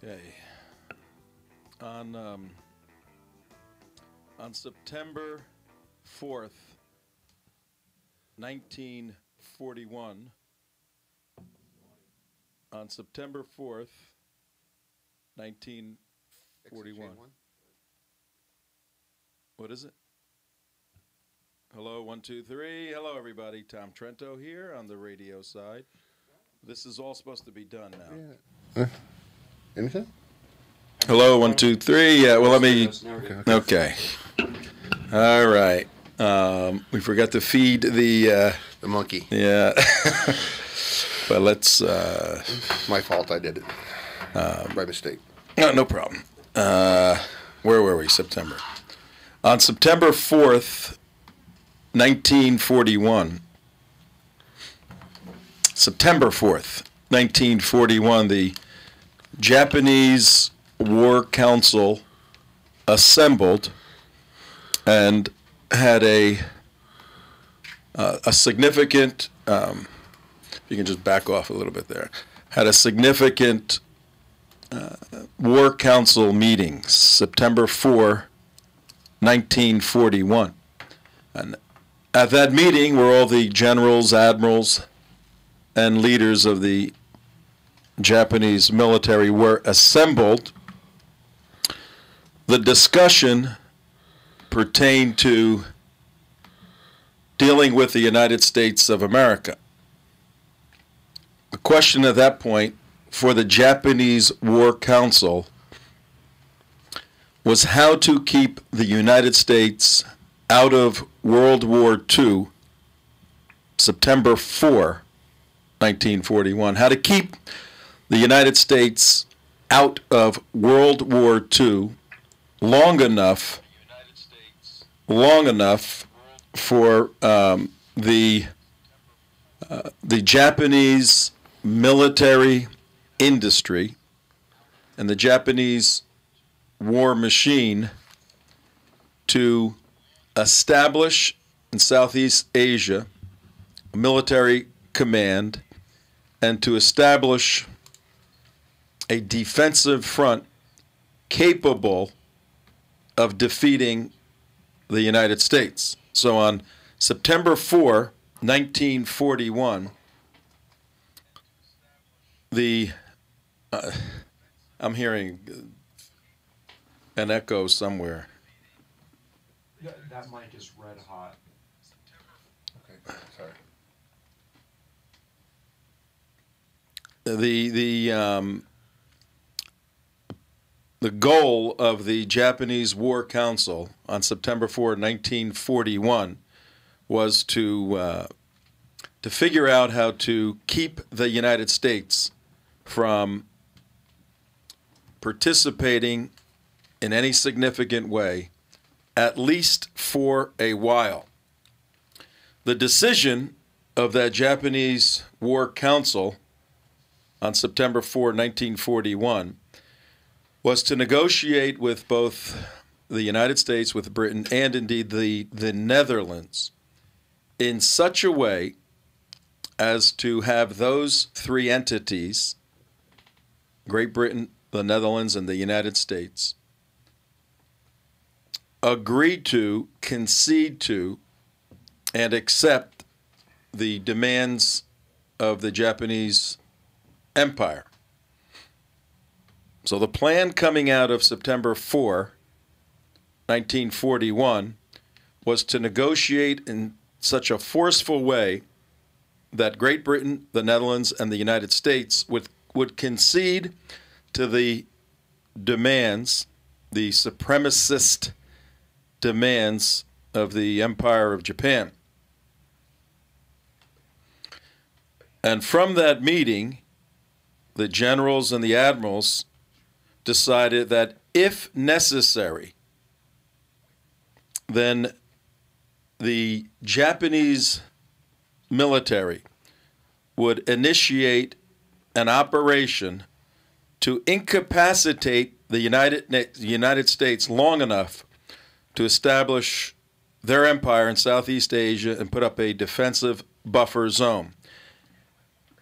Okay. On September 4th, 1941, on September 4th, 1941. What is it? Hello, 1, 2, 3. Hello, everybody. Tom Trento here on the radio side. This is all supposed to be done now. Yeah. Anything? Hello, 1, 2, 3. Yeah, well, let me... Okay. All right. We forgot to feed the monkey. Yeah. But let's... My fault, I did it. By mistake. No problem. Where were we? September. On September 4th, 1941, September 4th, 1941, the Japanese War Council assembled and had a significant, you can just back off a little bit there, had a significant War Council meeting, September 4, 1941. And at that meeting were all the generals, admirals, and leaders of the Japanese military were assembled. The discussion pertained to dealing with the United States of America. The question at that point for the Japanese War Council was how to keep the United States out of World War II, September 4, 1941. How to keep the United States out of World War II long enough for the Japanese military industry and the Japanese war machine to establish in Southeast Asia a military command and to establish a defensive front capable of defeating the United States. So on September 4, 1941, I'm hearing an echo somewhere. That mic is red hot. Okay, sorry. The goal of the Japanese War Council on September 4, 1941 was to figure out how to keep the United States from participating in any significant way, at least for a while. The decision of that Japanese War Council on September 4, 1941, was to negotiate with both the United States, with Britain, and indeed the Netherlands in such a way as to have those three entities, Great Britain, the Netherlands, and the United States, agree to, concede to, and accept the demands of the Japanese Empire. So the plan coming out of September 4, 1941, was to negotiate in such a forceful way that Great Britain, the Netherlands, and the United States would concede to the demands, the supremacist demands of the Empire of Japan. And from that meeting, the generals and the admirals decided that if necessary, then the Japanese military would initiate an operation to incapacitate the United States long enough to establish their empire in Southeast Asia and put up a defensive buffer zone.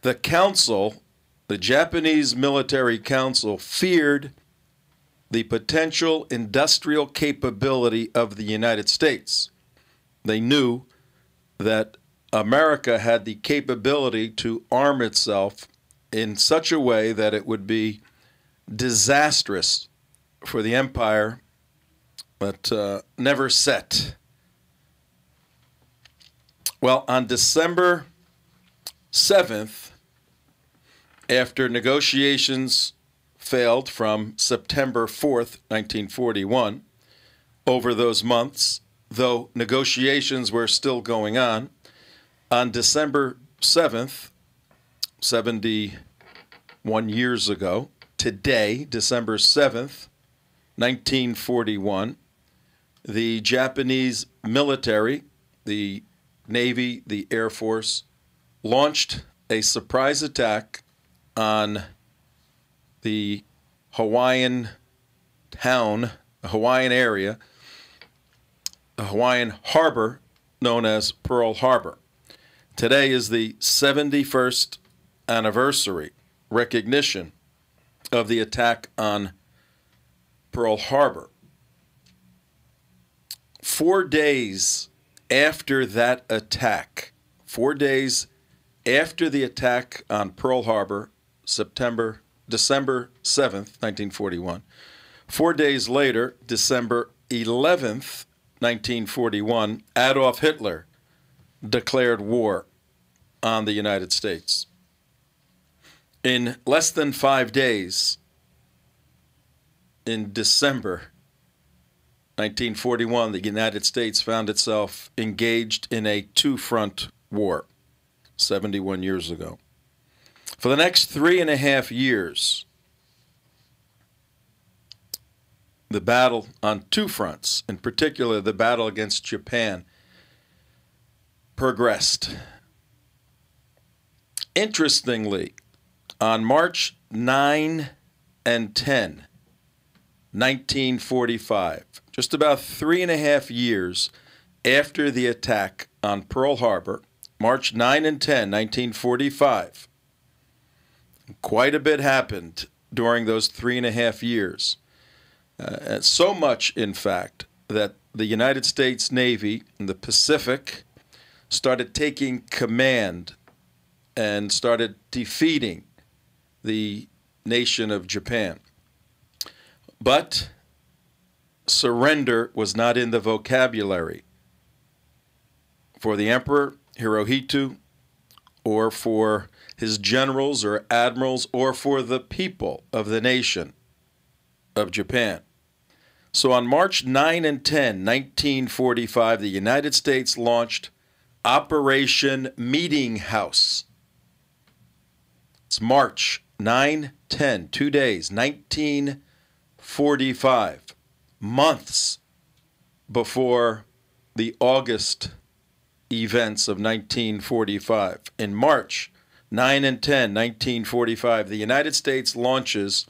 The council the Japanese Military Council feared the potential industrial capability of the United States. They knew that America had the capability to arm itself in such a way that it would be disastrous for the empire, but never set. Well, on December 7th, after negotiations failed from September 4th, 1941, over those months, though negotiations were still going on December 7th, 71 years ago, today, December 7th, 1941, the Japanese military, the Navy, the Air Force, launched a surprise attack on the Hawaiian town, the Hawaiian area, the Hawaiian harbor known as Pearl Harbor. Today is the 71st anniversary recognition of the attack on Pearl Harbor. 4 days after that attack, 4 days after the attack on Pearl Harbor, December 7th, 1941, 4 days later, December 11th, 1941, Adolf Hitler declared war on the United States. In less than 5 days, in December 1941, the United States found itself engaged in a two-front war 71 years ago. For the next 3.5 years, the battle on two fronts, in particular the battle against Japan, progressed. Interestingly, on March 9 and 10, 1945, just about 3.5 years after the attack on Pearl Harbor, March 9 and 10, 1945, quite a bit happened during those 3.5 years. So much, in fact, that the United States Navy in the Pacific started taking command and started defeating the nation of Japan. But surrender was not in the vocabulary for the Emperor Hirohito, or for his generals or admirals, or for the people of the nation of Japan. So on March 9 and 10, 1945, the United States launched Operation Meeting House. It's March 9, 10, 2 days, 1945, months before the August events of 1945. In March 9 and 10, 1945, the United States launches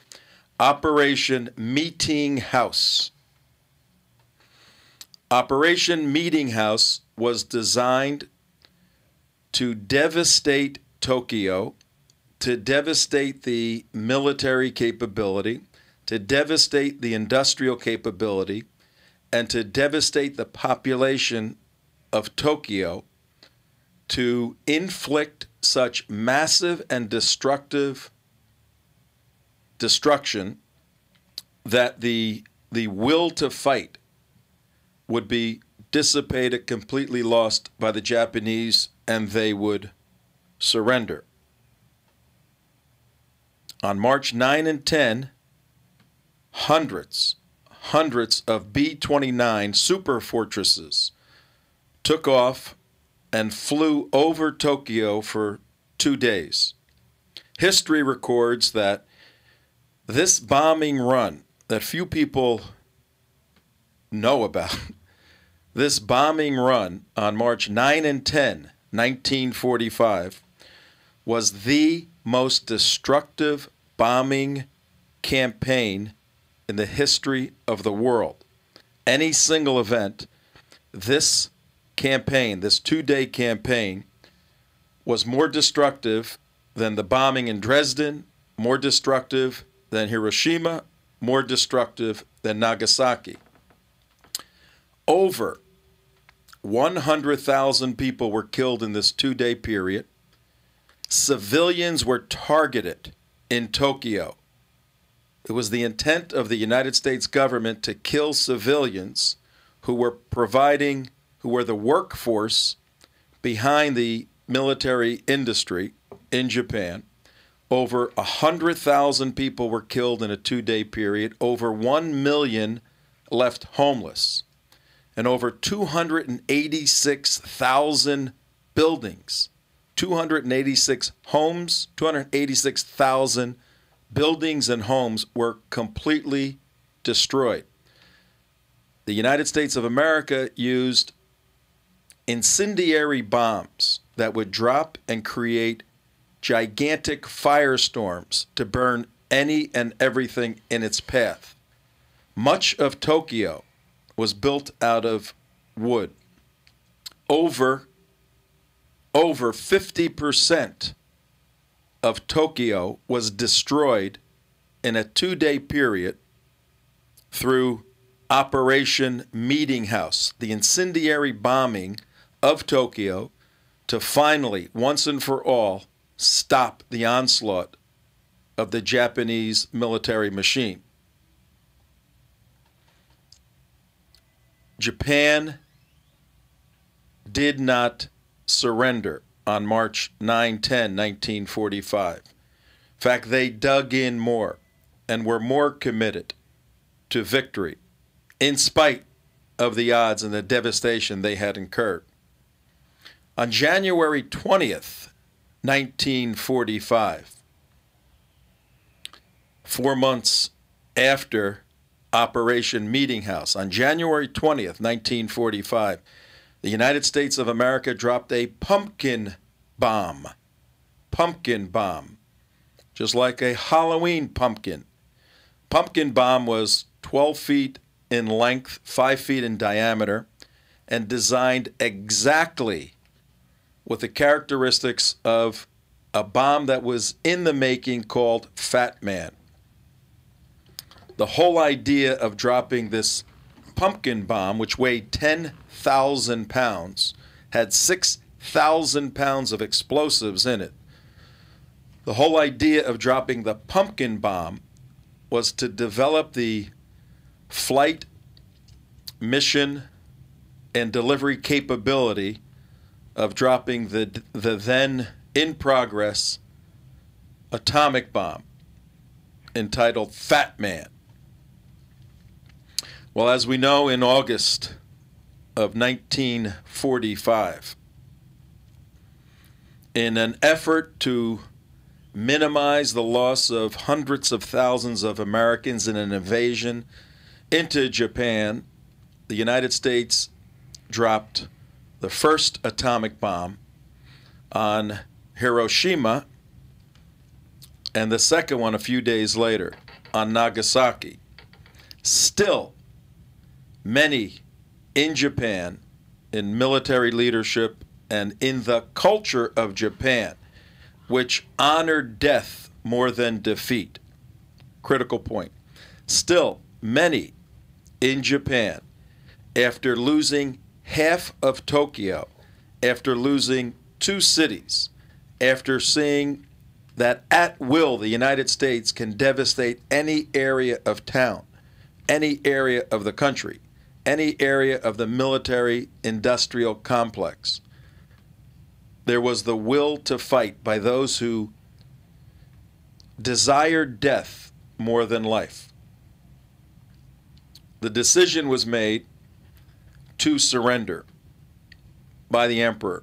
Operation Meeting House. Operation Meeting House was designed to devastate Tokyo, to devastate the military capability, to devastate the industrial capability, and to devastate the population of Tokyo, to inflict such massive and destructive destruction that the will to fight would be dissipated, completely lost by the Japanese, and they would surrender. On March 9 and 10, hundreds of B-29 super fortresses took off and flew over Tokyo for 2 days. History records that this bombing run that few people know about, this bombing run on March 9 and 10, 1945, was the most destructive bombing campaign in the history of the world. Any single event, this campaign, this 2-day campaign, was more destructive than the bombing in Dresden, more destructive than Hiroshima, more destructive than Nagasaki. Over 100,000 people were killed in this 2-day period. Civilians were targeted in Tokyo. It was the intent of the United States government to kill civilians who were the workforce behind the military industry in Japan. Over 100,000 people were killed in a 2-day period. Over 1 million left homeless. And over 286,000 buildings, 286 homes, 286,000 buildings and homes were completely destroyed. The United States of America used incendiary bombs that would drop and create gigantic firestorms to burn any and everything in its path. Much of Tokyo was built out of wood. Over 50% of Tokyo was destroyed in a 2-day period through Operation Meeting House, the incendiary bombing of Tokyo to finally, once and for all, stop the onslaught of the Japanese military machine. Japan did not surrender on March 9-10, 1945. In fact, they dug in more and were more committed to victory in spite of the odds and the devastation they had incurred. On January 20th, 1945, 4 months after Operation Meeting House, on January 20th, 1945, the United States of America dropped a pumpkin bomb, just like a Halloween pumpkin. Pumpkin bomb was 12 feet in length, 5 feet in diameter, and designed exactly with the characteristics of a bomb that was in the making called Fat Man. The whole idea of dropping this pumpkin bomb, which weighed 10,000 pounds, had 6,000 pounds of explosives in it. The whole idea of dropping the pumpkin bomb was to develop the flight, mission, and delivery capability of dropping the then in progress atomic bomb entitled Fat Man. Well, as we know, in August of 1945, in an effort to minimize the loss of hundreds of thousands of Americans in an invasion into Japan, the United States dropped the first atomic bomb on Hiroshima and the second one a few days later on Nagasaki. Still, many in Japan, in military leadership and in the culture of Japan, which honored death more than defeat. Critical point. Still, many in Japan, after losing half of Tokyo, after losing 2 cities, after seeing that at will the United States can devastate any area of town, any area of the country, any area of the military-industrial complex, there was the will to fight by those who desired death more than life. The decision was made to surrender by the Emperor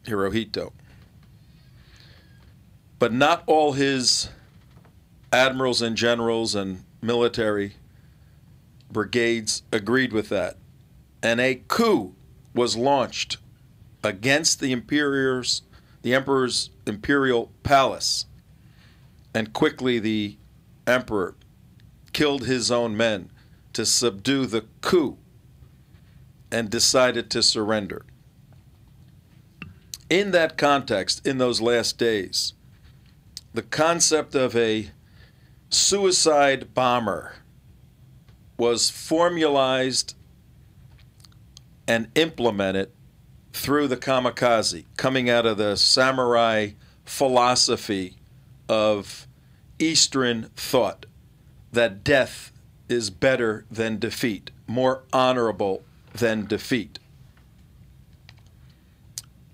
Hirohito. But not all his admirals and generals and military brigades agreed with that. And a coup was launched against the Emperor's imperial palace. And quickly the emperor killed his own men to subdue the coup and decided to surrender. In that context, in those last days, the concept of a suicide bomber was formalized and implemented through the kamikaze, coming out of the samurai philosophy of Eastern thought, that death is better than defeat, more honorable than defeat.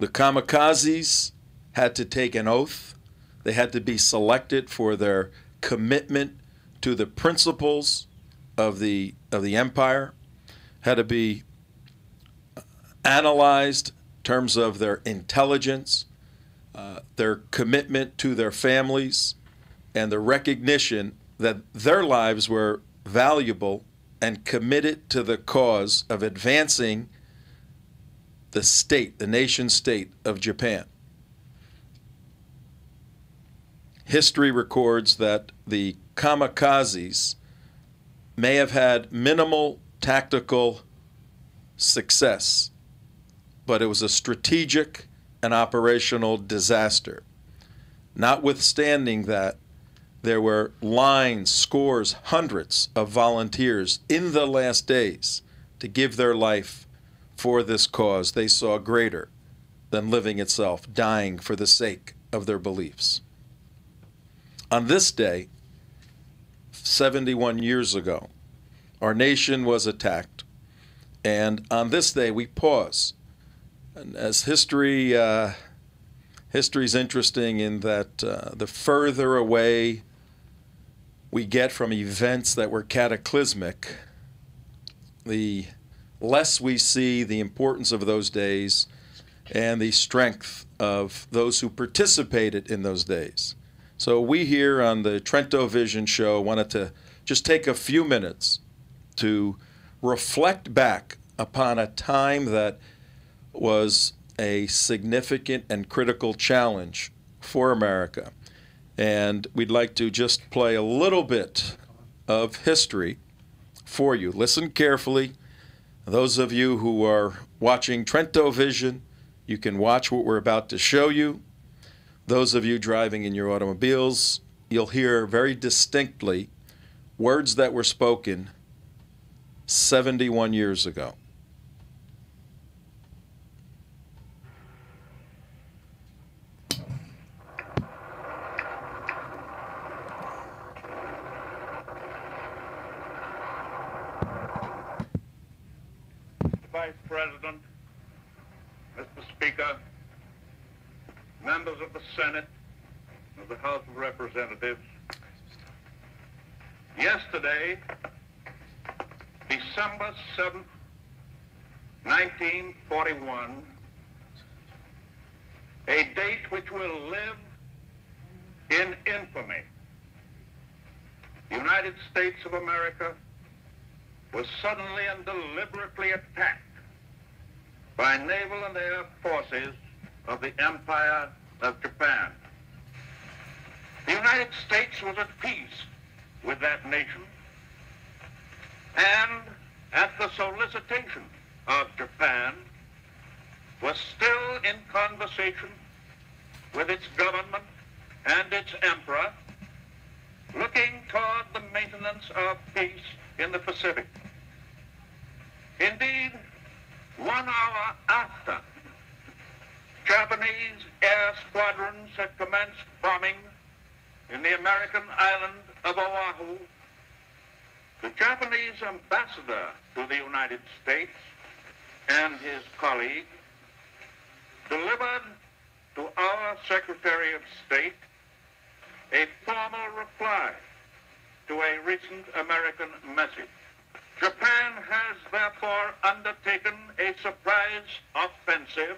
The kamikazes had to take an oath. They had to be selected for their commitment to the principles of the empire, had to be analyzed in terms of their intelligence, their commitment to their families, and the recognition that their lives were valuable and committed to the cause of advancing the state, the nation state of Japan. History records that the kamikazes may have had minimal tactical success, but it was a strategic and operational disaster. Notwithstanding that, there were lines, scores, hundreds of volunteers in the last days to give their life for this cause they saw greater than living itself, dying for the sake of their beliefs. On this day, 71 years ago, our nation was attacked, and on this day we pause. And as history's interesting in that the further away we get from events that were cataclysmic, the less we see the importance of those days and the strength of those who participated in those days. So we here on the Trento Vision Show wanted to just take a few minutes to reflect back upon a time that was a significant and critical challenge for America. And we'd like to just play a little bit of history for you. Listen carefully. Those of you who are watching Trento Vision, you can watch what we're about to show you. Those of you driving in your automobiles, you'll hear very distinctly words that were spoken 71 years ago. Vice President, Mr. Speaker, members of the Senate, of the House of Representatives, yesterday, December 7th, 1941, a date which will live in infamy, the United States of America was suddenly and deliberately attacked by naval and air forces of the Empire of Japan. The United States was at peace with that nation, and at the solicitation of Japan, was still in conversation with its government and its emperor, looking toward the maintenance of peace in the Pacific. Indeed, 1 hour after Japanese air squadrons had commenced bombing in the American island of Oahu, the Japanese ambassador to the United States and his colleague delivered to our Secretary of State a formal reply to a recent American message. Japan has therefore undertaken a surprise offensive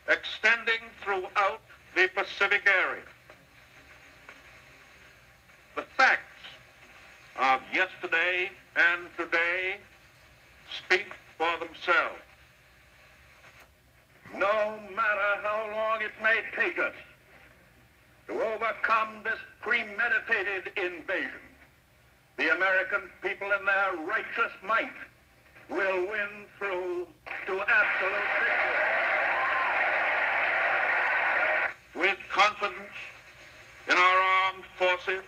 extending throughout the Pacific area. The facts of yesterday and today speak for themselves. No matter how long it may take us to overcome this premeditated invasion, the American people in their righteous might will win through to absolute victory. With confidence in our armed forces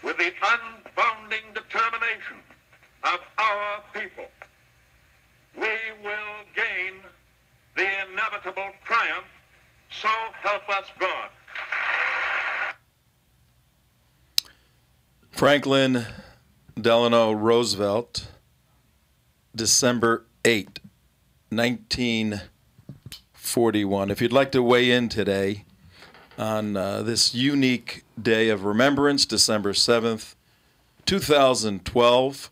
with the unbounding determination of our people, we will gain the inevitable triumph, so help us God. Franklin Delano Roosevelt, December 8, 1941. If you'd like to weigh in today on this unique day of remembrance, December 7th, 2012,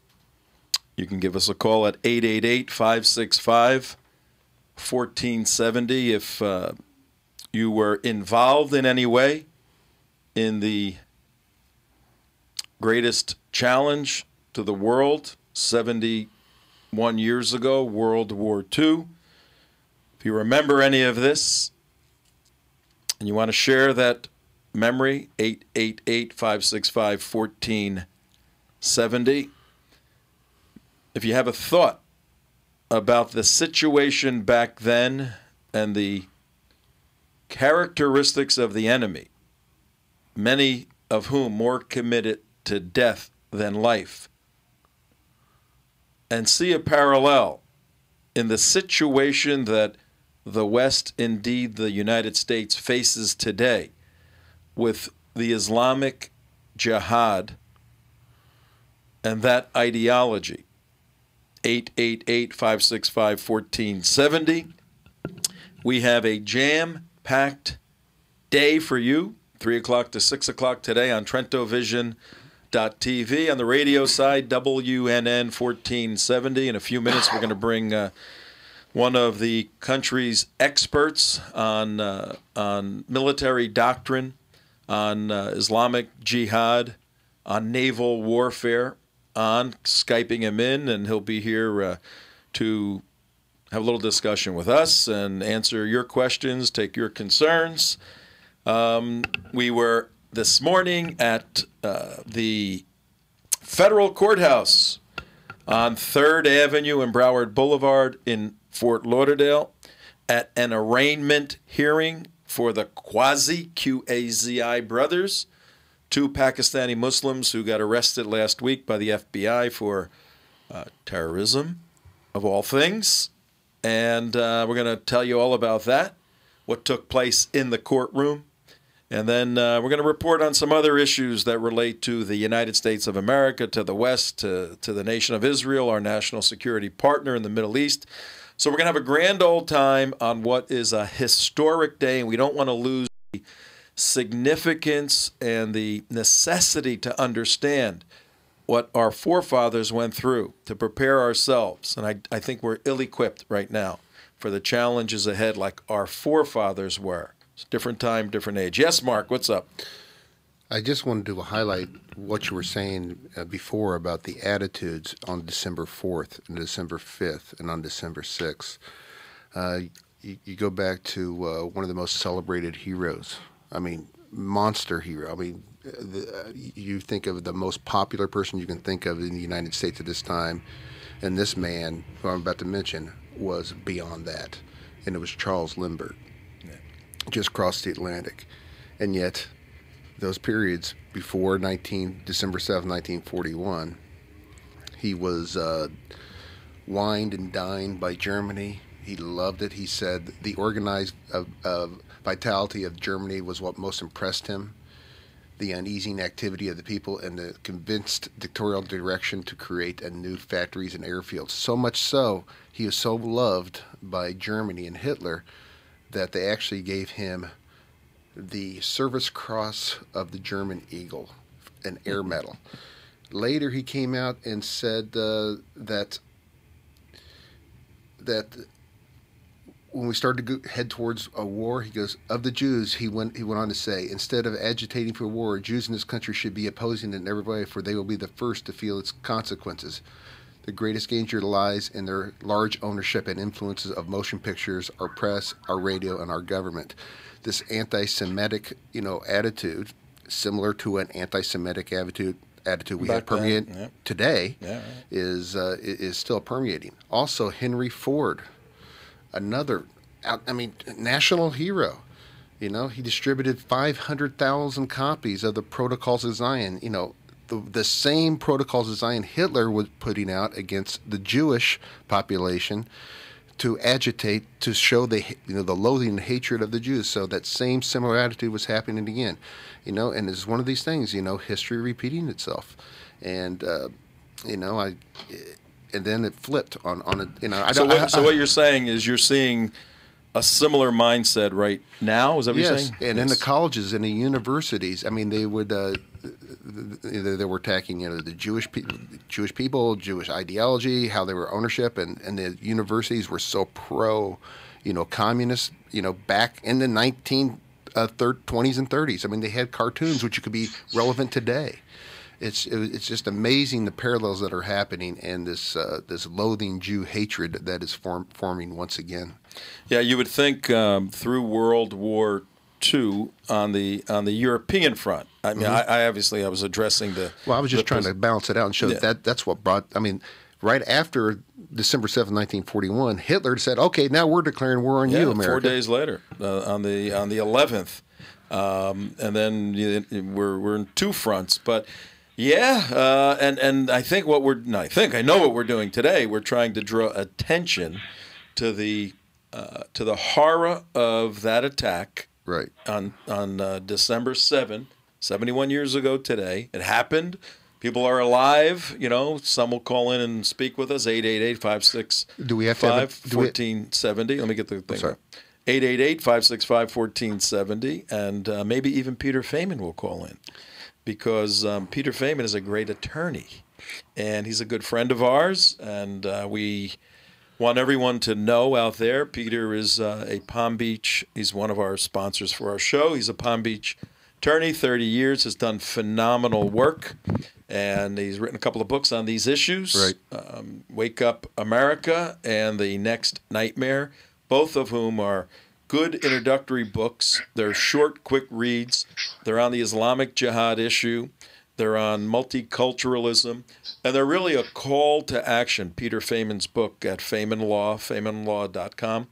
you can give us a call at 888-565-1470 if you were involved in any way in the greatest challenge to the world 71 years ago, World War II. If you remember any of this and you want to share that memory, 888-565-1470. If you have a thought about the situation back then and the characteristics of the enemy, many of whom more committed to death than life, and see a parallel in the situation that the West, indeed the United States, faces today with the Islamic Jihad and that ideology. 888-565-1470. We have a jam-packed day for you, 3 o'clock to 6 o'clock today on TrentoVision.tv. On the radio side, WNN 1470. In a few minutes, we're going to bring one of the country's experts on military doctrine, on Islamic Jihad, on naval warfare, on Skyping him in, and he'll be here to have a little discussion with us and answer your questions, take your concerns. We were this morning at the federal courthouse on 3rd Avenue and Broward Boulevard in Fort Lauderdale at an arraignment hearing for the Quazi brothers, 2 Pakistani Muslims who got arrested last week by the FBI for terrorism, of all things. And we're going to tell you all about that, what took place in the courtroom. And then we're going to report on some other issues that relate to the United States of America, to the West, to the nation of Israel, our national security partner in the Middle East. So we're going to have a grand old time on what is a historic day, and we don't want to lose the significance and the necessity to understand what our forefathers went through to prepare ourselves. And I think we're ill-equipped right now for the challenges ahead like our forefathers were. It's a different time, different age. Yes, Mark, what's up? I just wanted to highlight what you were saying before about the attitudes on December 4th and December 5th and on December 6th. You go back to one of the most celebrated heroes. I mean, monster hero. I mean, you think of the most popular person you can think of in the United States at this time, and this man, who I'm about to mention, was beyond that. And it was Charles Lindbergh. Just crossed the Atlantic. And yet, those periods before December 7th, 1941, he was wined and dined by Germany. He loved it. He said the organized vitality of Germany was what most impressed him, the uneasing activity of the people, and the convinced dictatorial direction to create new factories and airfields. So much so, he was so loved by Germany and Hitler that they actually gave him the Service Cross of the German Eagle, an air medal. Later, he came out and said that when we started to head towards a war, he goes, of the Jews, he went on to say, instead of agitating for war, Jews in this country should be opposing it in every way, for they will be the first to feel its consequences. The greatest danger lies in their large ownership and influences of motion pictures, our press, our radio, and our government. This anti-Semitic, attitude, similar to an anti-Semitic attitude we have permeated today, is still permeating. Also, Henry Ford, another, national hero. You know, he distributed 500,000 copies of the Protocols of Zion. You know, the same Protocols of Zion Hitler was putting out against the Jewish population to agitate, to show the loathing and hatred of the Jews. So that same similar attitude was happening again. You know, and it's one of these things. You know, history repeating itself, and you know, and then it flipped on a. You know, so what you're saying is you're seeing a similar mindset right now? Is that what you're saying? And in the colleges and the universities, I mean, they would they were attacking, you know, the Jewish people, Jewish ideology, how they were ownership, and the universities were so pro, you know, communist, you know, back in the 20s and 30s. I mean, they had cartoons which could be relevant today. It's just amazing the parallels that are happening, and this loathing Jew hatred that is forming once again. Yeah, you would think through World War II on the European front. I mean, I was addressing the. Well, I was just trying to balance it out and show that's what brought. I mean, right after December 7th, 1941, Hitler said, "Okay, now we're declaring war on you, America." 4 days later, on the 11th, and then we're in two fronts, but. Yeah, and I think I know what we're doing today. We're trying to draw attention to the horror of that attack. Right. On December 7, 71 years ago today. It happened. People are alive. You know, some will call in and speak with us. 888-565-1470. Do we have to have Let me get the thing. Sorry. 888-565-1470, and maybe even Peter Feynman will call in. Because Peter Feynman is a great attorney, and he's a good friend of ours, and we want everyone to know out there, Peter is a Palm Beach, he's one of our sponsors for our show. He's a Palm Beach attorney, 30 years, has done phenomenal work, and he's written a couple of books on these issues. Right. Wake Up America and The Next Nightmare, both of whom are good introductory books. They're short, quick reads. They're on the Islamic Jihad issue. They're on multiculturalism. And they're really a call to action. Peter Feynman's book at Feynman Law, feynmanlaw.com.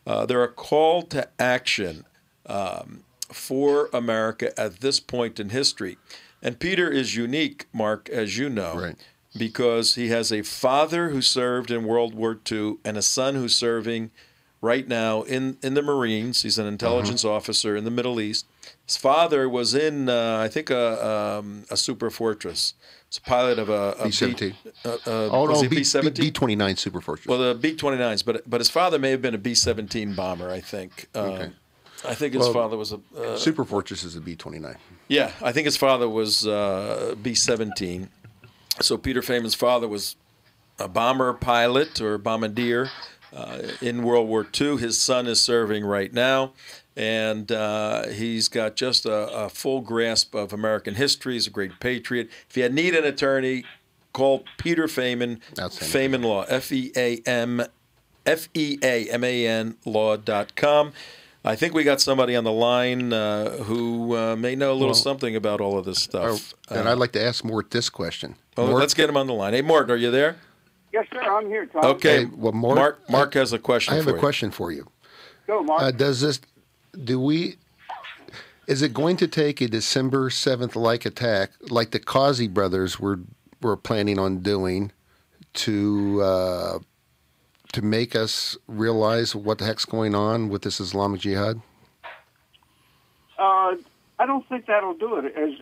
They're a call to action for America at this point in history. And Peter is unique, Mark, as you know, right, because he has a father who served in World War II and a son who's serving right now in the Marines. He's an intelligence officer in the Middle East. His father was in, I think, a Super Fortress. He's a pilot of a B-17. B-17? B-29 Super Fortress. Well, the B-29s, but his father may have been a B-17 bomber, I think. Okay. I think his father was a... Super Fortress is a B-29. Yeah, I think his father was B-17. So Peter Feynman's father was a bomber pilot or bombardier in World War II. His son is serving right now, and he's got just a full grasp of American history. He's a great patriot. If you need an attorney, call Peter Feynman, Feynman Law, Feaman law.com. I think we got somebody on the line who may know a little something about all of this stuff. And I'd like to ask Mort this question. Well, let's get him on the line. Hey, Mort, are you there? Yes, sir. I'm here, Tom. Okay. Hey, well, Mark has a question for you. I have a question for you. Go, Mark. Is it going to take a December 7th-like attack, like the Qazi brothers were planning on doing, to make us realize what the heck's going on with this Islamic Jihad? I don't think that'll do it. As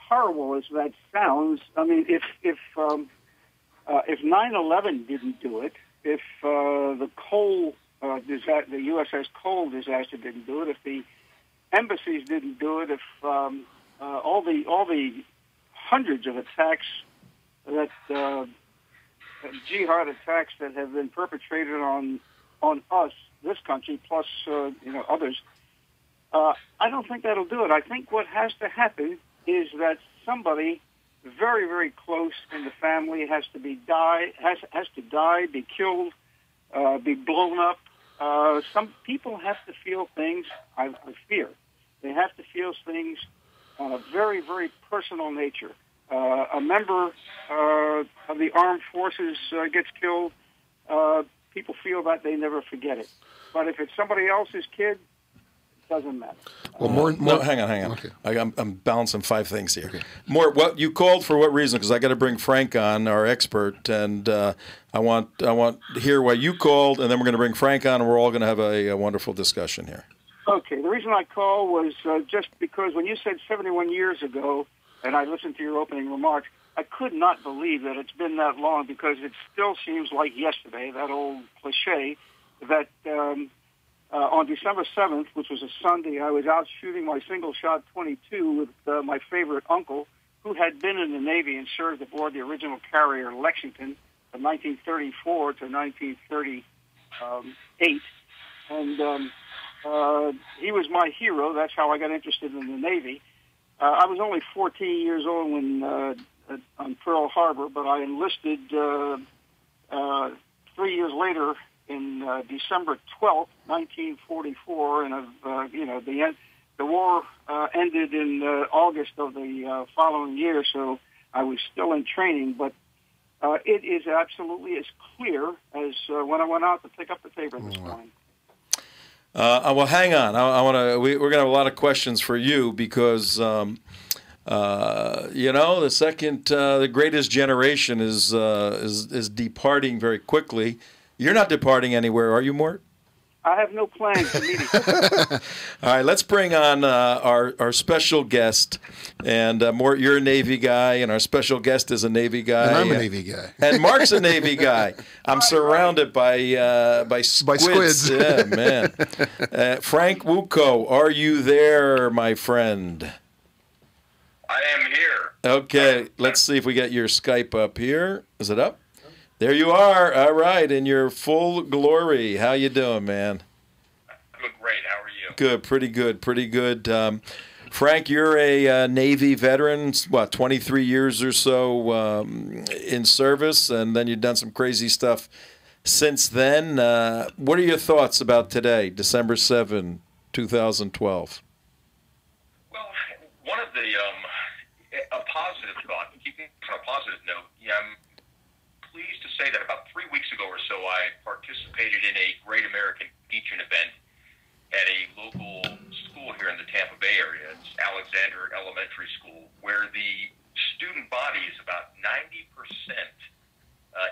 horrible as that sounds, I mean, if 9/11 didn't do it, if the USS Cole disaster didn't do it, if the embassies didn't do it, if all the hundreds of attacks that jihad attacks that have been perpetrated on us, this country, plus others, I don't think that'll do it. I think what has to happen is that somebody very, very close in the family has to die, be killed, be blown up. Some people have to feel things, I fear. They have to feel things on a very, very personal nature. A member of the armed forces gets killed, people feel that they never forget it. But if it's somebody else's kid, doesn't matter. Well, No, hang on. Okay. I'm balancing 5 things here. Okay. More. What you called for? What reason? Because I got to bring Frank on, our expert, and I want to hear why you called, and then we're going to bring Frank on, and we're all going to have a wonderful discussion here. Okay, the reason I called was just because when you said 71 years ago, and I listened to your opening remarks, I could not believe that it's been that long, because it still seems like yesterday, that old cliche, that on December 7th, which was a Sunday, I was out shooting my single-shot .22 with my favorite uncle, who had been in the Navy and served aboard the original carrier Lexington from 1934 to 1938. And he was my hero. That's how I got interested in the Navy. I was only 14 years old when on Pearl Harbor, but I enlisted 3 years later in December 12th, 1944, and the war ended in August of the following year, so I was still in training. But it is absolutely as clear as when I went out to pick up the paper this morning. Well, hang on. We're going to have a lot of questions for you because, the greatest generation is departing very quickly. You're not departing anywhere, are you, Mort? I have no plans immediately. All right, let's bring on our special guest. And Mort, you're a Navy guy, and our special guest is a Navy guy. And I'm a Navy guy. And Mark's a Navy guy. I'm surrounded by squids. By squids. Yeah, man. Frank Wuko, are you there, my friend? I am here. Okay, let's see if we get your Skype up here. Is it up? There you are. All right, in your full glory. How you doing, man? Doing great. How are you? Good, pretty good. Frank, you're a Navy veteran, 23 years or so in service, and then you've done some crazy stuff since then. What are your thoughts about today, December 7, 2012? Well, one of the a positive thought, keeping on a positive note, I'm pleased to say that about 3 weeks ago or so, I participated in a Great American Teaching event at a local school here in the Tampa Bay area. It's Alexander Elementary School, where the student body is about 90%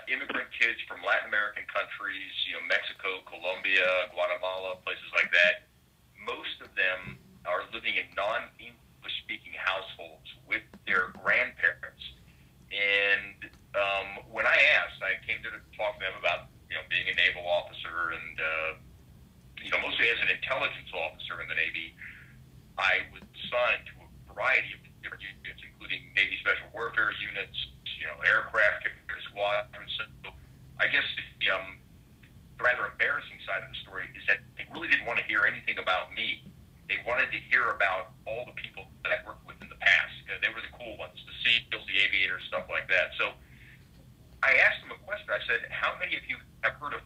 immigrant kids from Latin American countries, Mexico, Colombia, Guatemala, places like that. Most of them are living in non-English-speaking households with their grandparents. And when I asked, I came to talk to them about being a naval officer and mostly as an intelligence officer in the Navy. I was assigned to a variety of different units, including Navy Special Warfare units, aircraft carrier squadrons. So I guess the rather embarrassing side of the story is that they really didn't want to hear anything about me. They wanted to hear about all the people that I worked with in the past. They were the cool ones, the SEALs, the aviators, stuff like that. So I asked them a question. I said, how many of you have heard of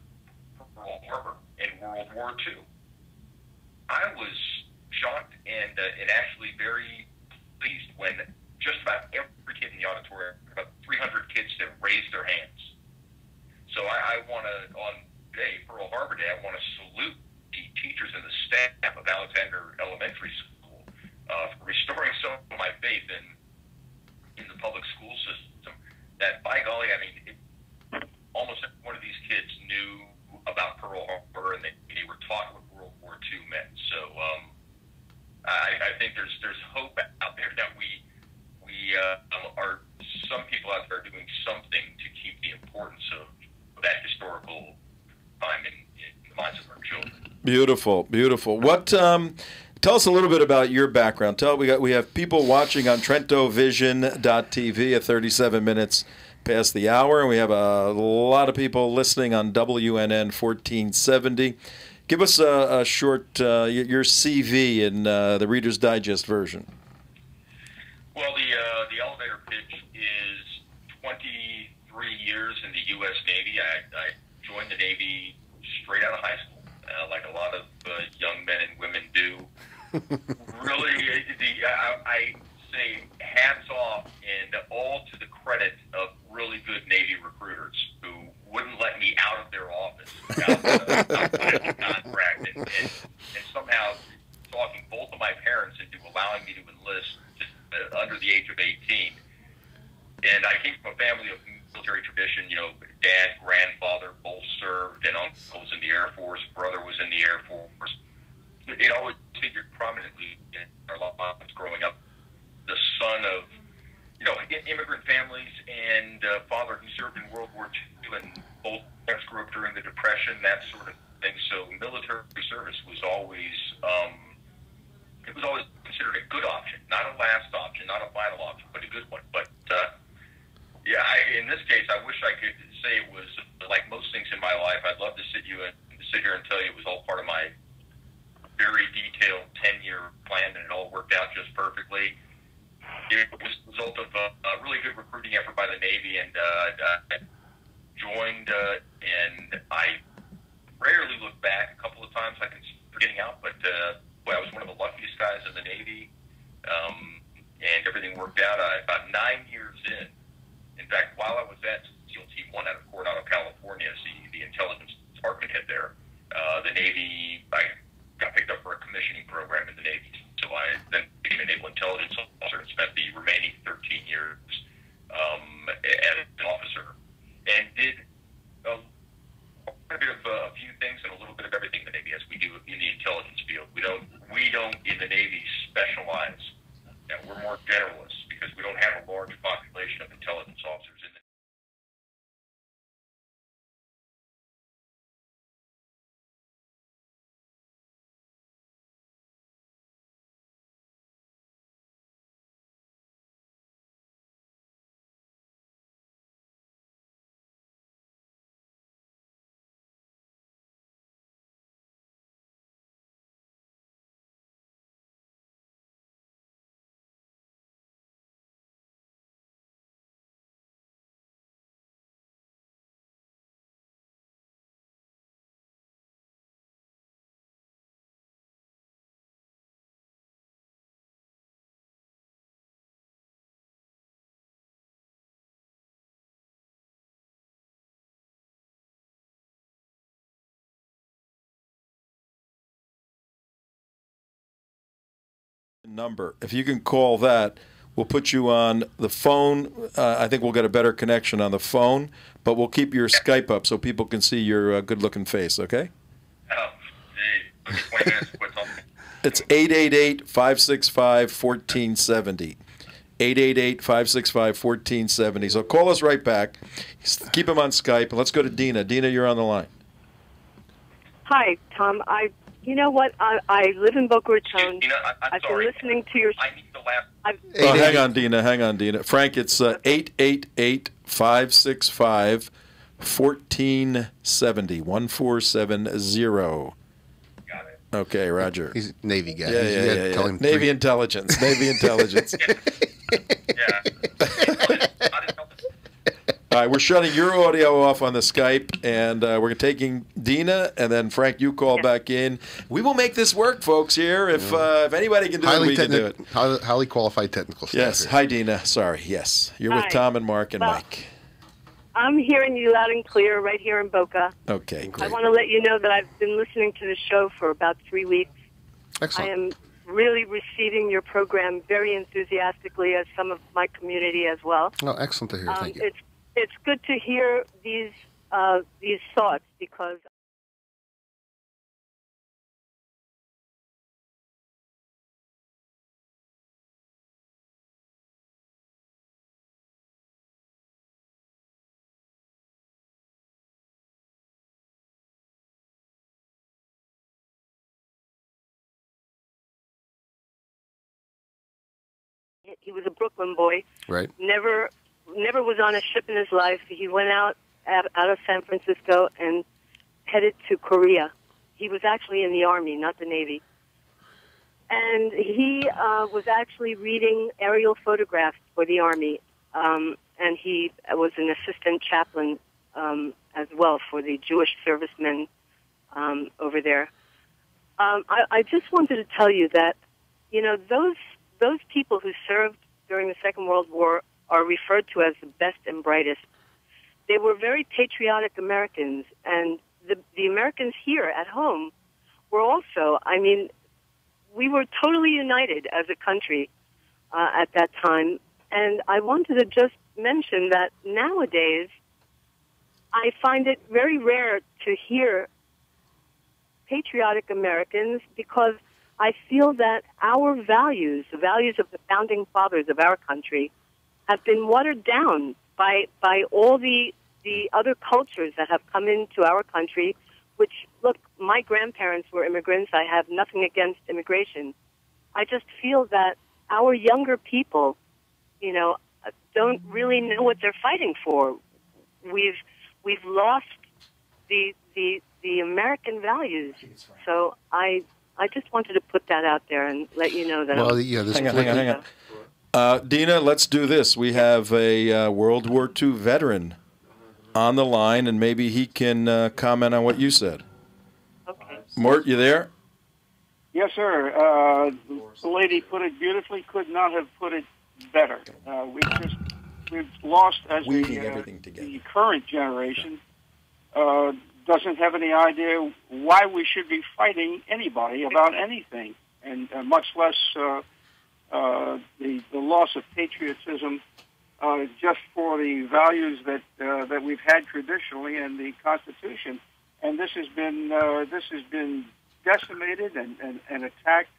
Pearl Harbor in World War II? I was shocked and actually very pleased when just about every kid in the auditorium, about 300 kids, that raised their hands. So I want to, on today, Pearl Harbor Day, I want to salute the teachers and the staff of Alexander Elementary School for restoring some of my faith in the public school system. That, by golly, almost every one of these kids knew about Pearl Harbor, and they were taught what World War II meant. So I think there's hope out there that we are some people out there doing something to keep the importance of that historical time in the minds of our children. Beautiful. What? Tell us a little bit about your background. We have people watching on TrentoVision.tv at 37 minutes past the hour, and we have a lot of people listening on WNN 1470. Give us a short your CV in the Reader's Digest version. Well, the elevator pitch is 23 years in the U.S. Navy. I joined the Navy straight out of high school, like a lot of young men and women do. Really, I say hats off and all to the credit of really good Navy recruiters who wouldn't let me out of their office without a contract and somehow talk And I came from a family of military tradition. You know, dad, grandfather both served, and uncle was in the Air Force, brother was in the Air Force. It always figured prominently in our lives growing up. The son of, you know, immigrant families, and father who served in World War II, and both parents grew up during the Depression, that sort of thing. So military service was always, it was always considered a good option, not a last option, not a final option, but a good one. But yeah, in this case, I wish I could say it was like most things in my life. I'd love to sit here and tell you it was all part of my very detailed 10-year plan, and it all worked out just perfectly. It was the result of a really good recruiting effort by the Navy, and I joined, and I rarely look back. A couple of times I consider getting out, but boy, I was one of the luckiest guys in the Navy, and everything worked out. About 9 years in fact, while I was at SEAL Team 1 out of Coronado, California, as the intelligence department head there, the Navy, I got picked up for a commissioning program in the Navy. So I then became a naval intelligence officer and spent the remaining 13 years as an officer, and did a bit of a few things and a little bit of everything in the Navy, as we do in the intelligence field. We don't in the Navy specialize. And we're more generalists because we don't have a large population of intelligence officers in the number. If you can call that, we'll put you on the phone. I think we'll get a better connection on the phone, but we'll keep your Skype up so people can see your good-looking face, okay? It's 888-565-1470. 888-565-1470. So call us right back. Keep him on Skype. Let's go to Dina. Dina, you're on the line. Hi, Tom. You know what? I live in Boca Raton. Dina, I've sorry. been listening to your... I need the last... Oh, hang on, Dina. Frank, it's 888-565-1470. 1470. Got it. Okay, Roger. He's a Navy guy. Yeah. Navy intelligence. Navy intelligence. Yeah. All right, we're shutting your audio off on the Skype, and we're taking Dina, and then Frank, you call back in. We will make this work, folks. Here, if anybody can do it, we can do it. Highly qualified technical staff. Yes. Here. Hi, Dina. Sorry. Yes, you're with Hi. Tom and Mark and Mike. I'm hearing you loud and clear right here in Boca. Okay, I great. want to let you know that I've been listening to the show for about 3 weeks. Excellent. I am really receiving your program very enthusiastically, as some of my community as well. Oh, excellent to hear. Thank you. It's good to hear these thoughts, because he was a Brooklyn boy. Right. Never was on a ship in his life. He went out of San Francisco and headed to Korea. He was actually in the Army, not the Navy. And he was actually reading aerial photographs for the Army, and he was an assistant chaplain as well for the Jewish servicemen over there. I just wanted to tell you that, you know, those people who served during the Second World War are referred to as the best and brightest. They were very patriotic Americans, and the Americans here at home were also, I mean, we were totally united as a country at that time, and I wanted to just mention that nowadays I find it very rare to hear patriotic Americans because I feel that our values, the values of the founding fathers of our country, have been watered down by all the other cultures that have come into our country, which, look, my grandparents were immigrants. I have nothing against immigration. I just feel that our younger people, you know, don't really know what they're fighting for. We've lost the American values. So I just wanted to put that out there and let you know that. Well, yeah, this Hang on. Dina, let's do this. We have a World War II veteran on the line, and maybe he can comment on what you said. Okay. Mort, you there? Yes, sir. The lady put it beautifully. Could not have put it better. We've lost as the current generation doesn't have any idea why we should be fighting anybody about anything, and much less the loss of patriotism just for the values that we've had traditionally in the Constitution. And this has been decimated and attacked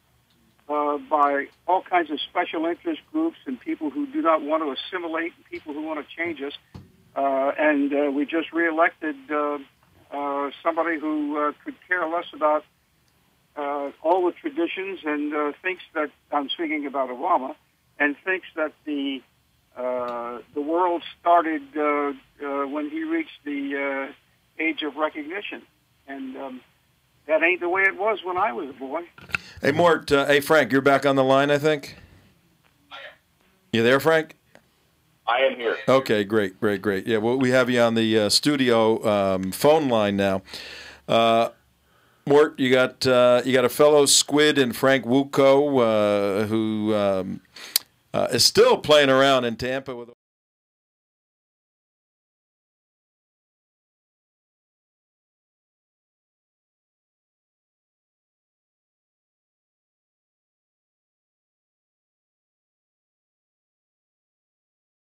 by all kinds of special interest groups and people who do not want to assimilate, people who want to change us. And we just reelected somebody who could care less about all the traditions and thinks that, I'm speaking about Obama, and thinks that the world started when he reached the age of recognition. And that ain't the way it was when I was a boy. Hey, Mort. Hey, Frank, you're back on the line, I think? I am. You there, Frank? I am here. Okay, great. Yeah, well, we have you on the studio phone line now. Mort, you got a fellow squid in Frank Wuko who is still playing around in Tampa with.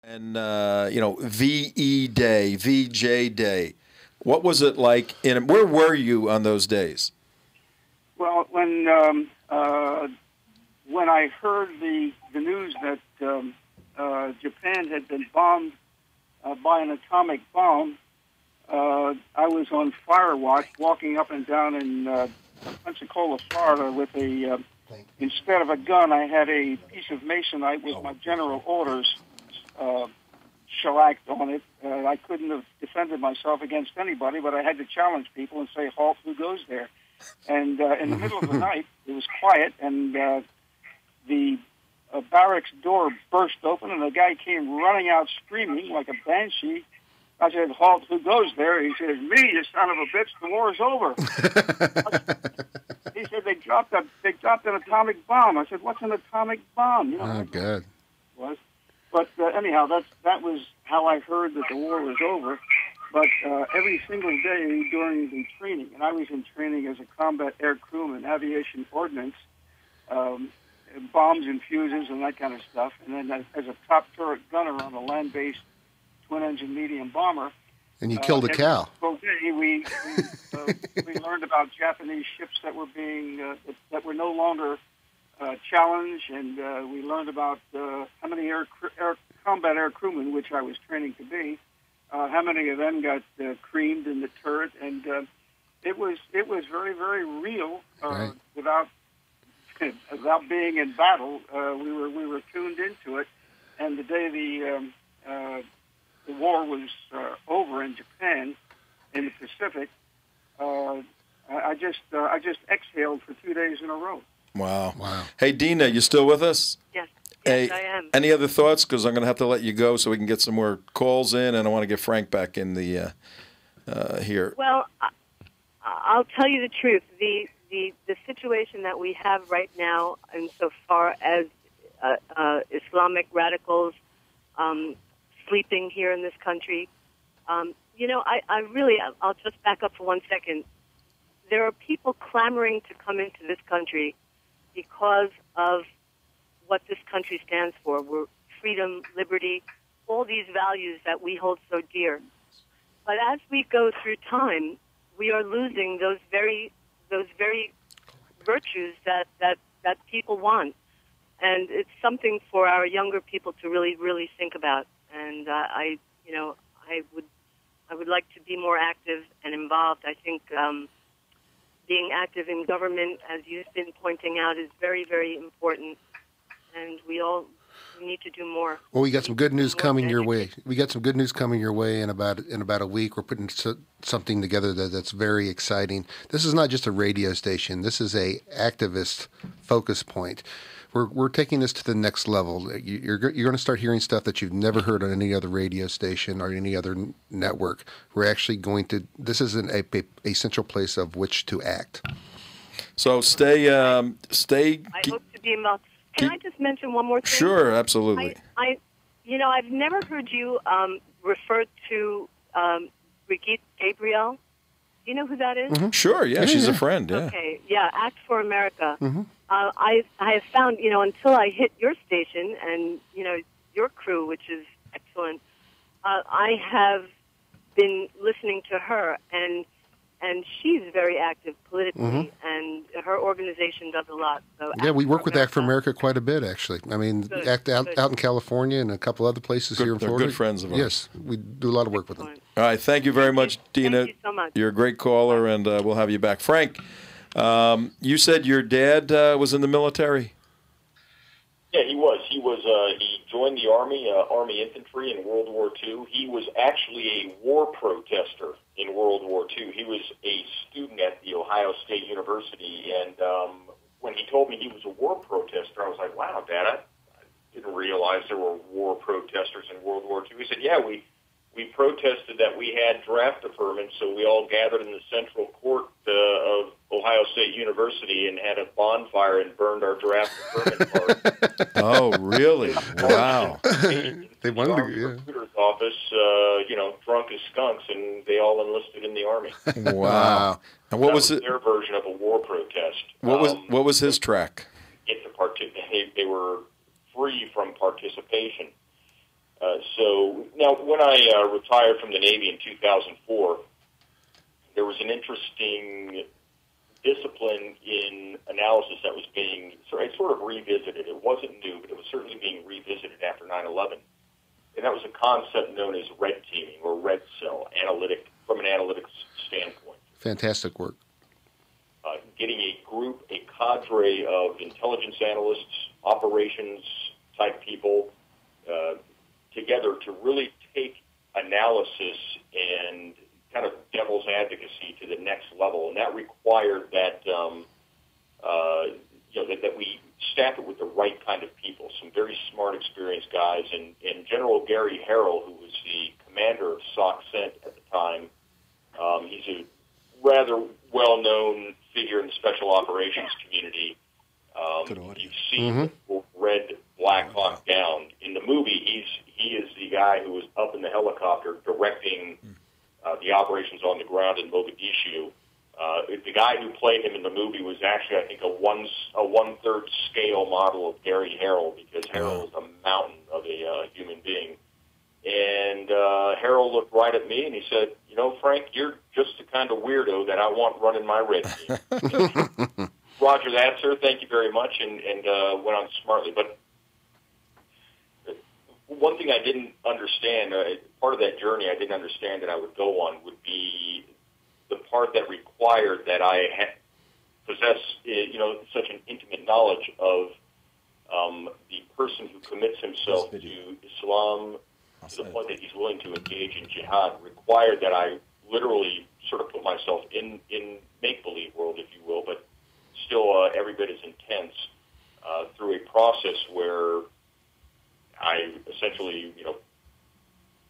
And VE Day, VJ Day. What was it like? Where were you on those days? Well, when I heard the news that Japan had been bombed by an atomic bomb, I was on fire watch, walking up and down in Pensacola, Florida, with instead of a gun, I had a piece of masonite with my general orders shellacked on it. I couldn't have defended myself against anybody, but I had to challenge people and say, "Halt, who goes there?" And in the middle of the night, it was quiet, and the barracks door burst open, and a guy came running out screaming like a banshee. I said, "Halt, who goes there?" He said, "Me, you son of a bitch, the war's over." He said, they dropped an atomic bomb. I said, "What's an atomic bomb?" Oh, God. Was. But anyhow, that was how I heard that the war was over. But every single day during the training, and I was in training as a combat air crewman, aviation ordnance, bombs and fuses and that kind of stuff, and then as a top turret gunner on a land-based twin-engine medium bomber. And you killed a cow. We learned about Japanese ships that were that were no longer challenged, and we learned about how many combat air crewmen, which I was training to be, how many of them got creamed in the turret, and it was very, very real. Right. Without being in battle, we were tuned into it. And the day the war was over in Japan, in the Pacific, I just exhaled for 2 days in a row. Wow. Hey, Dina, you still with us? Yes, hey, I am. Any other thoughts? Because I'm going to have to let you go so we can get some more calls in, and I want to get Frank back in the here. Well, I'll tell you the truth. The situation that we have right now, insofar as Islamic radicals sleeping here in this country, I'll just back up for 1 second. There are people clamoring to come into this country because of what this country stands for. We're freedom, liberty, all these values that we hold so dear. But as we go through time, we are losing those very virtues that people want. And it's something for our younger people to really, really think about. And I would like to be more active and involved. I think being active in government, as you've been pointing out, is very, very important. And we need to do more. Well, we got some good news coming your way. We got some good news coming your way in about a week. We're putting something together that's very exciting. This is not just a radio station. This is a activist focus point. We're taking this to the next level. You're going to start hearing stuff that you've never heard on any other radio station or any other network. We're actually going to. This is a central place of which to act. So stay. I hope to be involved. Can I just mention one more thing? Sure, absolutely. I've never heard you refer to Brigitte Gabriel. Do you know who that is? Mm-hmm. Sure, yeah, she's a friend, yeah. Okay, yeah, Act for America. Mm-hmm. I have found, until I hit your station and, your crew, which is excellent, I have been listening to her, and she's very active politically, and her organization does a lot. So yeah, we work with Act for America quite a bit, actually. I mean, Good, Act out in California and a couple other places here in Florida. They're good friends of ours. Yes, we do a lot of work with them. All right, thank you very much, Dina. Thank you so much. You're a great caller, and we'll have you back. Frank, you said your dad was in the military? Yeah, he was. He joined the Army, Army Infantry in World War II. He was actually a war protester in World War II. He was a student at the Ohio State University, and when he told me he was a war protester, I was like, wow, Dad, I didn't realize there were war protesters in World War II. He said, yeah, we protested that we had draft deferment, so we all gathered in the central court of Ohio State University and had a bonfire and burned our draft deferment card. Oh, really? Wow. They wanted to, yeah. Recruiter's office, drunk as skunks, and they all enlisted in the Army. Wow. And what was their version of a war protest? What was his track? They were free from participation. So now, when I retired from the Navy in 2004, there was an interesting discipline in analysis that was being sort of revisited. It wasn't new, but it was certainly being revisited after 9/11. And that was a concept known as red teaming or red cell, from an analytics standpoint. Fantastic work. Getting a group, a cadre of intelligence analysts, operations-type people together to really take analysis and kind of devil's advocacy to the next level. And that required that, that we staff it with the right kind of people, some very smart, experienced guys. And General Gary Harrell, who was the commander of SOC CENT at the time, he's a rather well-known figure in the special operations community. You've seen Red Black Hawk Down. In the movie, he is the guy who was up in the helicopter directing the operations on the ground in Mogadishu. The guy who played him in the movie was actually, I think, a one-third scale model of Gary Harrell, because Harrell is a mountain of a human being. And Harrell looked right at me and he said, Frank, you're just the kind of weirdo that I want running my red team. Roger that, sir. Thank you very much, and went on smartly. But one thing I didn't understand, part of that journey I didn't understand that I would go on would be the part that required that I possess, such an intimate knowledge of the person who commits himself to Islam to the point that he's willing to engage in jihad, required that I literally sort of put myself in make-believe world, if you will, but still every bit as intense through a process where I essentially,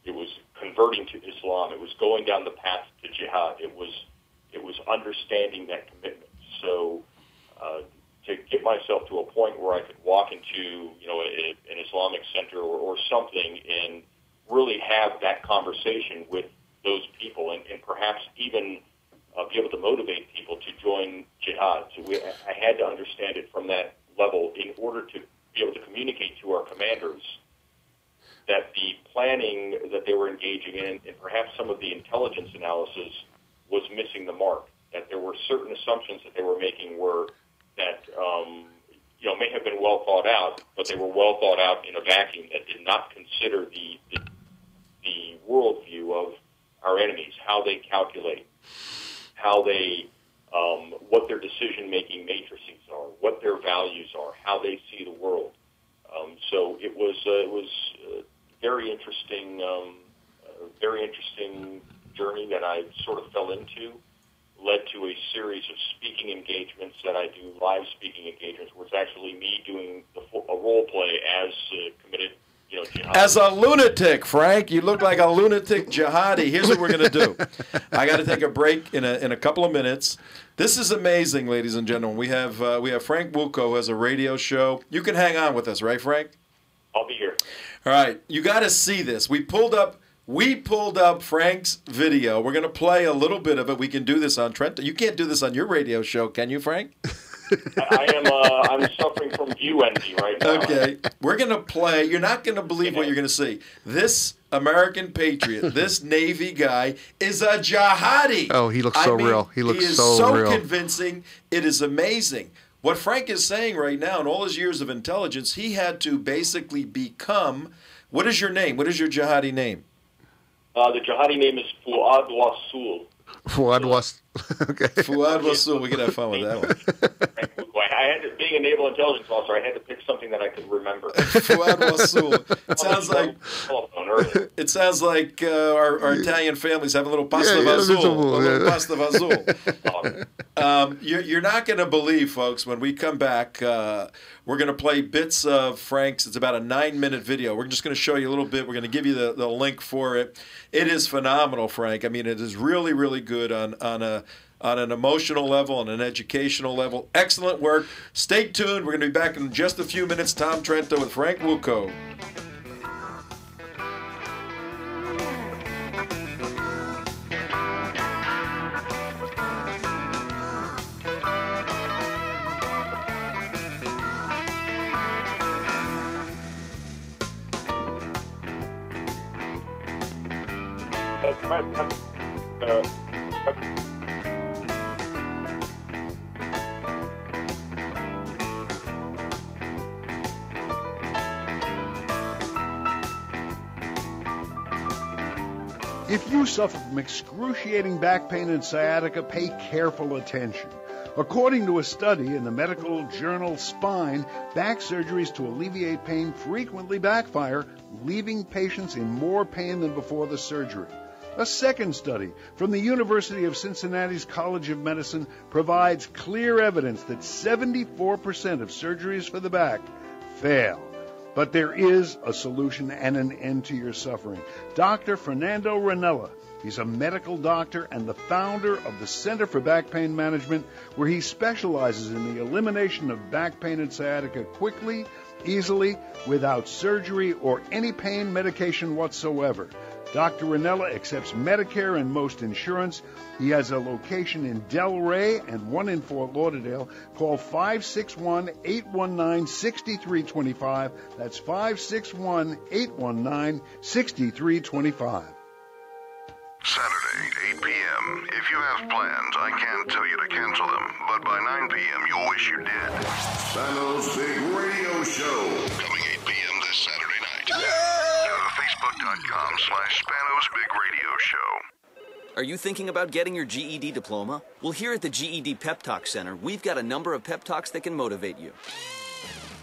it was converting to Islam. It was going down the path to jihad. It was understanding that commitment. So to get myself to a point where I could walk into, an Islamic center or something and really have that conversation with those people and perhaps even be able to motivate people to join jihad. So I had to understand it from that level in order to be able to communicate to our commanders that the planning that they were engaging in, and perhaps some of the intelligence analysis, was missing the mark. That there were certain assumptions that they were making that may have been well thought out, but they were well thought out in a vacuum that did not consider the worldview of our enemies, how they calculate, how they, what their decision-making matrices are, what their values are, how they see the world. So it was a very interesting journey that I sort of fell into. Led to a series of speaking engagements that I do, live speaking engagements, where it's actually me doing a role play as committed, jihadi. As a lunatic, Frank, you look like a lunatic jihadi. Here's what we're going to do. I got to take a break in a couple of minutes. This is amazing, ladies and gentlemen. We have Frank Wuko, who has a radio show. You can hang on with us, right, Frank? I'll be here. All right, you got to see this. We pulled up Frank's video. We're going to play a little bit of it. We can do this on Trent. You can't do this on your radio show, can you, Frank? I'm suffering from view envy right now. Okay. We're going to play. You're not going to believe what you're going to see. This American patriot, this Navy guy, is a jihadi. Oh, he looks so real. He looks so real. Convincing. It is amazing. What Frank is saying right now, in all his years of intelligence, he had to basically become. What is your name? What is your jihadi name? The jihadi name is Fuad Wasul. Fuad Wasul. Okay. Fuad Wasul. We could have fun with that one. Being a naval intelligence officer, I had to pick something that I could remember. Fuad Wasul. It sounds like our Italian families have a little pasta vazul. You're not going to believe, folks, when we come back, we're going to play bits of Frank's. It's about a 9-minute video. We're just going to show you a little bit. We're going to give you the link for it. It is phenomenal, Frank. I mean, it is really, really good on an emotional level, on an educational level. Excellent work. Stay tuned. We're going to be back in just a few minutes. Tom Trento with Frank Wuko. If you suffer from excruciating back pain and sciatica, pay careful attention. According to a study in the medical journal Spine, back surgeries to alleviate pain frequently backfire, leaving patients in more pain than before the surgery. A second study from the University of Cincinnati's College of Medicine provides clear evidence that 74% of surgeries for the back fail. But there is a solution and an end to your suffering. Dr. Fernando Ranella. He's a medical doctor and the founder of the Center for Back Pain Management, where he specializes in the elimination of back pain and sciatica quickly, easily, without surgery or any pain medication whatsoever. Dr. Ranella accepts Medicare and most insurance. He has a location in Delray and one in Fort Lauderdale. Call 561-819-6325. That's 561-819-6325. Saturday, 8 p.m. If you have plans, I can't tell you to cancel them, but by 9 p.m. you'll wish you did. Spanos Big Radio Show. Coming 8 p.m. this Saturday night. Go to Facebook.com/Spanos Big Radio Show. Are you thinking about getting your GED diploma? Well, here at the GED Pep Talk Center, we've got a number of pep talks that can motivate you.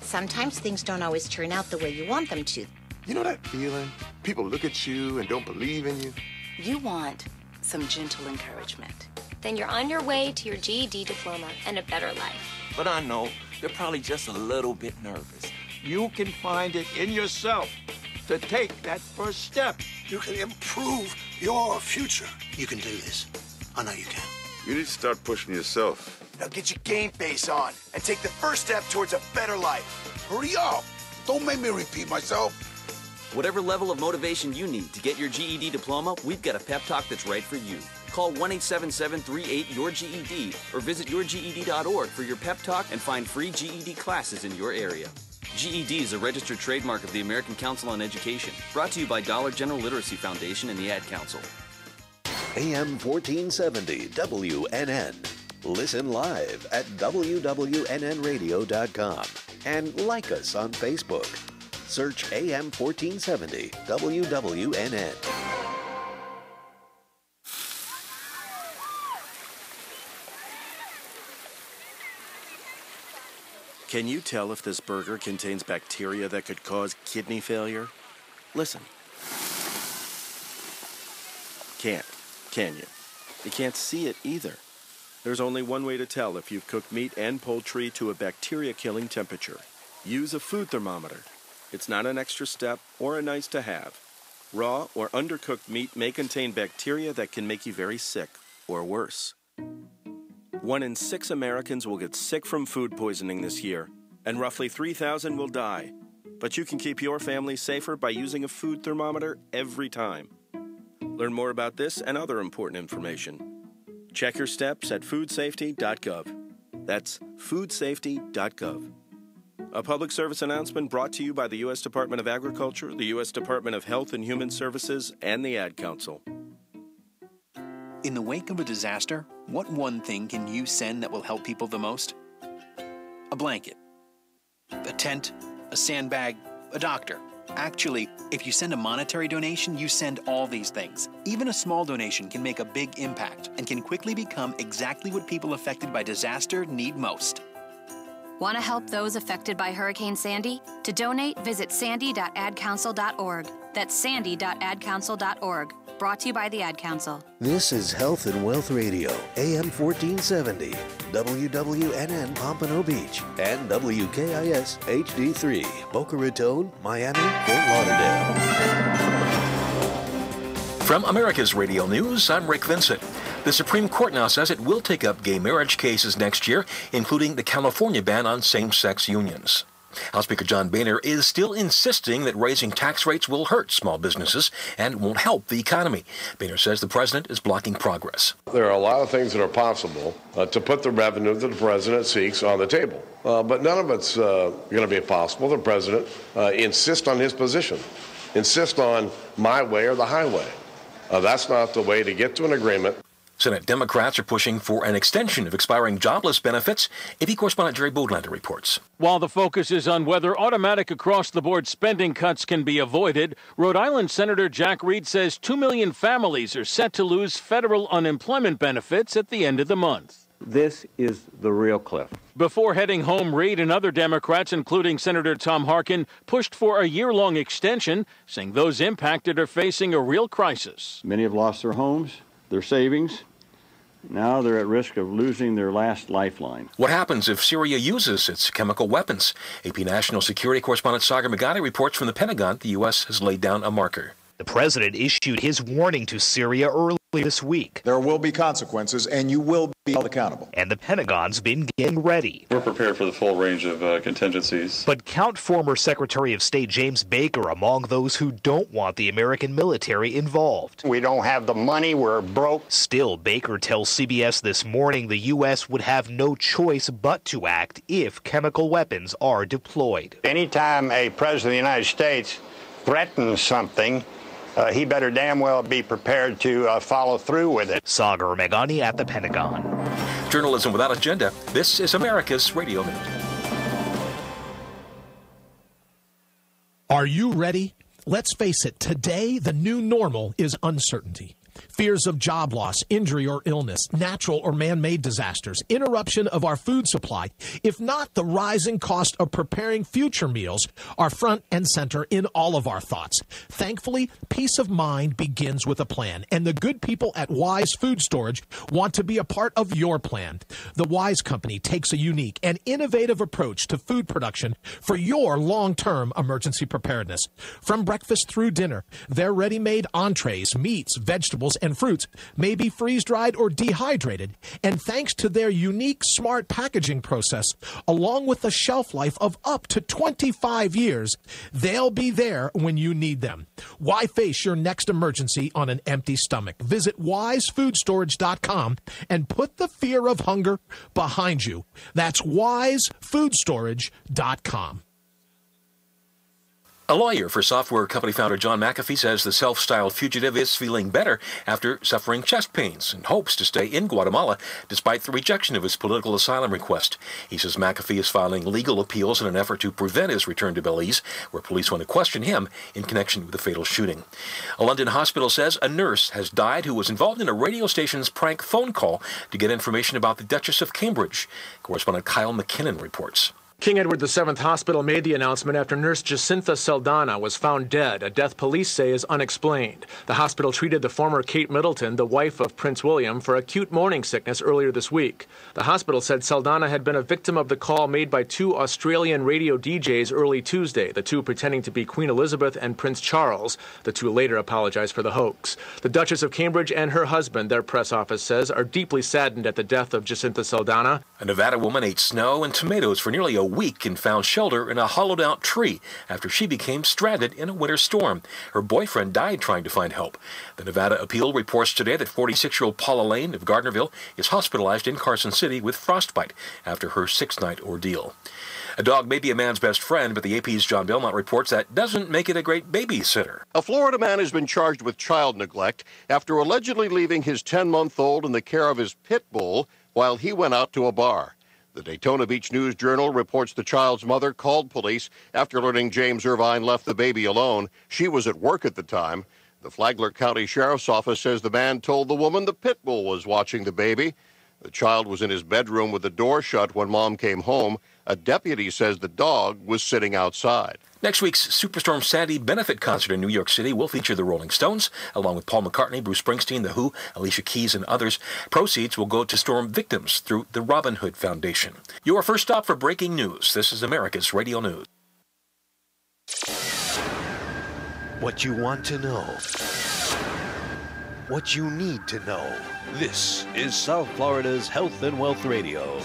Sometimes things don't always turn out the way you want them to. You know that feeling? People look at you and don't believe in you. You want some gentle encouragement. Then you're on your way to your GED diploma and a better life. But I know they're probably just a little bit nervous. You can find it in yourself to take that first step. You can improve your future. You can do this. I know you can. You need to start pushing yourself. Now get your game face on and take the first step towards a better life. Hurry up. Don't make me repeat myself. Whatever level of motivation you need to get your GED diploma, we've got a pep talk that's right for you. Call 1-877-38-YOUR-GED or visit yourged.org for your pep talk and find free GED classes in your area. GED is a registered trademark of the American Council on Education. Brought to you by Dollar General Literacy Foundation and the Ad Council. AM 1470 WNN. Listen live at wwnnradio.com and like us on Facebook. Search AM 1470 WWNN. Can you tell if this burger contains bacteria that could cause kidney failure? Listen. Can't, can you? You can't see it either. There's only one way to tell if you've cooked meat and poultry to a bacteria-killing temperature. Use a food thermometer. It's not an extra step or a nice to have. Raw or undercooked meat may contain bacteria that can make you very sick, or worse. 1 in 6 Americans will get sick from food poisoning this year, and roughly 3,000 will die. But you can keep your family safer by using a food thermometer every time. Learn more about this and other important information. Check your steps at foodsafety.gov. That's foodsafety.gov. A public service announcement brought to you by the U.S. Department of Agriculture, the U.S. Department of Health and Human Services, and the Ad Council. In the wake of a disaster, what one thing can you send that will help people the most? A blanket, a tent, a sandbag, a doctor. Actually, if you send a monetary donation, you send all these things. Even a small donation can make a big impact and can quickly become exactly what people affected by disaster need most. Want to help those affected by Hurricane Sandy? To donate, visit sandy.adcouncil.org. That's sandy.adcouncil.org. Brought to you by the Ad Council. This is Health and Wealth Radio, AM 1470, WWNN Pompano Beach, and WKIS HD3, Boca Raton, Miami, Fort Lauderdale. From America's Radio News, I'm Rick Vincent. The Supreme Court now says it will take up gay marriage cases next year, including the California ban on same-sex unions. House Speaker John Boehner is still insisting that raising tax rates will hurt small businesses and won't help the economy. Boehner says the president is blocking progress. There are a lot of things that are possible to put the revenue that the president seeks on the table. But none of it's going to be possible. The president insists on his position, insists on my way or the highway. That's not the way to get to an agreement. Senate Democrats are pushing for an extension of expiring jobless benefits. AP correspondent Jerry Bodlander reports. While the focus is on whether automatic across-the-board spending cuts can be avoided, Rhode Island Senator Jack Reed says 2 million families are set to lose federal unemployment benefits at the end of the month. This is the real cliff. Before heading home, Reed and other Democrats, including Senator Tom Harkin, pushed for a year-long extension, saying those impacted are facing a real crisis. Many have lost their homes, their savings. Now they're at risk of losing their last lifeline. What happens if Syria uses its chemical weapons? AP National Security Correspondent Sagar Meghani reports from the Pentagon the U.S. has laid down a marker. The president issued his warning to Syria earlier this week. There will be consequences, and you will be held accountable. And the Pentagon's been getting ready. We're prepared for the full range of contingencies. But count former Secretary of State James Baker among those who don't want the American military involved. We don't have the money. We're broke. Still, Baker tells CBS this morning the U.S. would have no choice but to act if chemical weapons are deployed. Anytime a president of the United States threatens something, he better damn well be prepared to follow through with it. Sagar Meghani at the Pentagon. Journalism without agenda. This is America's Radio News. Are you ready? Let's face it, today the new normal is uncertainty. Fears of job loss, injury or illness, natural or man-made disasters, interruption of our food supply, if not the rising cost of preparing future meals, are front and center in all of our thoughts. Thankfully, peace of mind begins with a plan, and the good people at Wise Food Storage want to be a part of your plan. The Wise Company takes a unique and innovative approach to food production for your long-term emergency preparedness. From breakfast through dinner, their ready-made entrees, meats, vegetables, and fruits may be freeze-dried or dehydrated, and thanks to their unique smart packaging process, along with a shelf life of up to 25 years, they'll be there when you need them. Why face your next emergency on an empty stomach? Visit wisefoodstorage.com and put the fear of hunger behind you. That's wisefoodstorage.com. A lawyer for software company founder John McAfee says the self-styled fugitive is feeling better after suffering chest pains and hopes to stay in Guatemala despite the rejection of his political asylum request. He says McAfee is filing legal appeals in an effort to prevent his return to Belize, where police want to question him in connection with the fatal shooting. A London hospital says a nurse has died who was involved in a radio station's prank phone call to get information about the Duchess of Cambridge. Correspondent Kyle McKinnon reports. King Edward VII Hospital made the announcement after nurse Jacinta Saldana was found dead, a death police say is unexplained. The hospital treated the former Kate Middleton, the wife of Prince William, for acute morning sickness earlier this week. The hospital said Saldana had been a victim of the call made by two Australian radio DJs early Tuesday, the two pretending to be Queen Elizabeth and Prince Charles. The two later apologized for the hoax. The Duchess of Cambridge and her husband, their press office says, are deeply saddened at the death of Jacinta Saldana. A Nevada woman ate snow and tomatoes for nearly a week and found shelter in a hollowed-out tree after she became stranded in a winter storm. Her boyfriend died trying to find help. The Nevada Appeal reports today that 46-year-old Paula Lane of Gardnerville is hospitalized in Carson City with frostbite after her 6-night ordeal. A dog may be a man's best friend, but the AP's John Belmont reports that doesn't make it a great babysitter. A Florida man has been charged with child neglect after allegedly leaving his 10-month-old in the care of his pit bull while he went out to a bar. The Daytona Beach News-Journal reports the child's mother called police after learning James Irvine left the baby alone. She was at work at the time. The Flagler County Sheriff's Office says the man told the woman the pit bull was watching the baby. The child was in his bedroom with the door shut when Mom came home. A deputy says the dog was sitting outside. Next week's Superstorm Sandy benefit concert in New York City will feature the Rolling Stones, along with Paul McCartney, Bruce Springsteen, The Who, Alicia Keys, and others. Proceeds will go to storm victims through the Robin Hood Foundation. Your first stop for breaking news. This is America's Radio News. What you want to know. What you need to know. This is South Florida's Health and Wealth Radio.